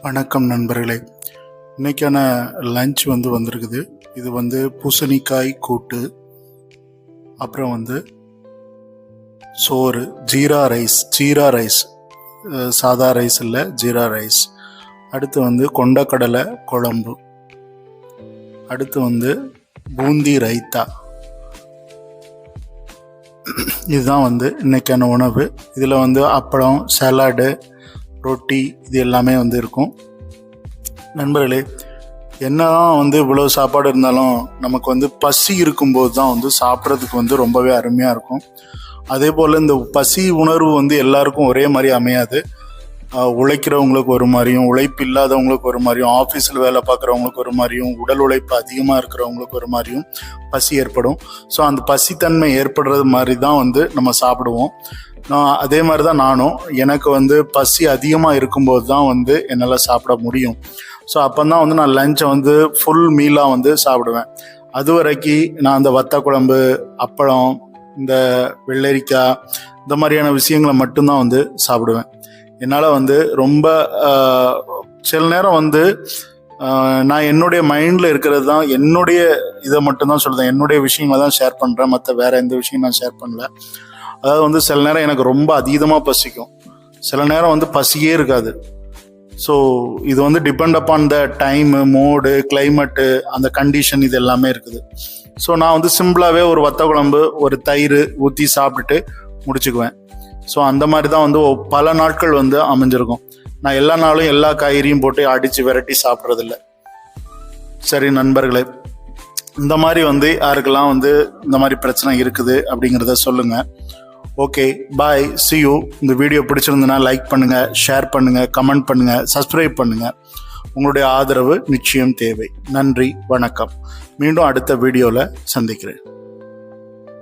வணக்கம் நண்பர்களே. இன்றைக்கான லஞ்ச் வந்திருக்குது. இது பூசணிக்காய் கூட்டு, அப்புறம் சோறு, ஜீரா ரைஸ், சாதா ரைஸ் இல்லை, ஜீரா ரைஸ். அடுத்து கொண்டக்கடலை குழம்பு. அடுத்து பூந்தி ரைத்தா. இதுதான் இன்றைக்கான உணவு. இதில் அப்பளம், சாலாடு, ரொட்டி, இது எல்லாமே இருக்கும். நண்பர்களே, என்னதான் இவ்வளோ சாப்பாடு இருந்தாலும் நமக்கு பசி இருக்கும்போது தான் சாப்பிட்றதுக்கு ரொம்பவே அருமையாக இருக்கும். அதே போல் இந்த பசி உணர்வு எல்லாருக்கும் ஒரே மாதிரி அமையாது. உழைக்கிறவங்களுக்கு ஒரு மாதிரியும், உழைப்பு இல்லாதவங்களுக்கு ஒரு மாதிரியும், ஆஃபீஸில் வேலை பார்க்குறவங்களுக்கு ஒரு மாதிரியும், உடல் உழைப்பு அதிகமாக இருக்கிறவங்களுக்கு ஒரு மாதிரியும் பசி ஏற்படும். ஸோ அந்த பசித்தன்மை ஏற்படுறது மாதிரி தான் நம்ம சாப்பிடுவோம். அதே மாதிரி தான் நானும். எனக்கு பசி அதிகமாக இருக்கும்போது தான் என்னால் சாப்பிட முடியும். ஸோ அப்போ தான் நான் லஞ்சை ஃபுல் மீலாக சாப்பிடுவேன். அது வரைக்கும் நான் அந்த வத்த குழம்பு, அப்பளம், இந்த வெள்ளரிக்காய், இந்த மாதிரியான விஷயங்களை மட்டும்தான் சாப்பிடுவேன். என்னால் ரொம்ப சில நேரம் நான் என்னுடைய மைண்டில் இருக்கிறது தான், என்னுடைய இதை மட்டும்தான் சொல்லுறேன், என்னுடைய விஷயங்களை தான் ஷேர் பண்ணுறேன். மற்ற வேறு எந்த விஷயம் நான் ஷேர் பண்ணல. அதாவது சில நேரம் எனக்கு ரொம்ப அதிகமாக பசிக்கும், சில நேரம் பசியே இருக்காது. ஸோ இது depend upon the time, mood, climate, அந்த கண்டிஷன், இது எல்லாமே இருக்குது. ஸோ நான் சிம்பிளாகவே ஒரு வத்த குழம்பு, ஒரு தயிர் ஊற்றி சாப்பிட்டுட்டு முடிச்சுக்குவேன். ஸோ அந்த மாதிரி தான் பல நாட்கள் அமைஞ்சிருக்கும். நான் எல்லா நாளும் எல்லா காய்கறியும் போட்டு அடித்து விரட்டி சாப்பிட்றதில்ல. சரி நண்பர்களே, இந்த மாதிரி யாருக்கெல்லாம் இந்த மாதிரி பிரச்சனை இருக்குது அப்படிங்கிறத சொல்லுங்கள். Okay, bye, see you. இந்த வீடியோ பிடிச்சிருந்ததுன்னா லைக் பண்ணுங்கள், ஷேர் பண்ணுங்கள், கமெண்ட் பண்ணுங்கள், சப்ஸ்கிரைப் பண்ணுங்கள். உங்களுடைய ஆதரவு நிச்சயம் தேவை. நன்றி, வணக்கம். மீண்டும் அடுத்த வீடியோவில் சந்திக்கிறேன்.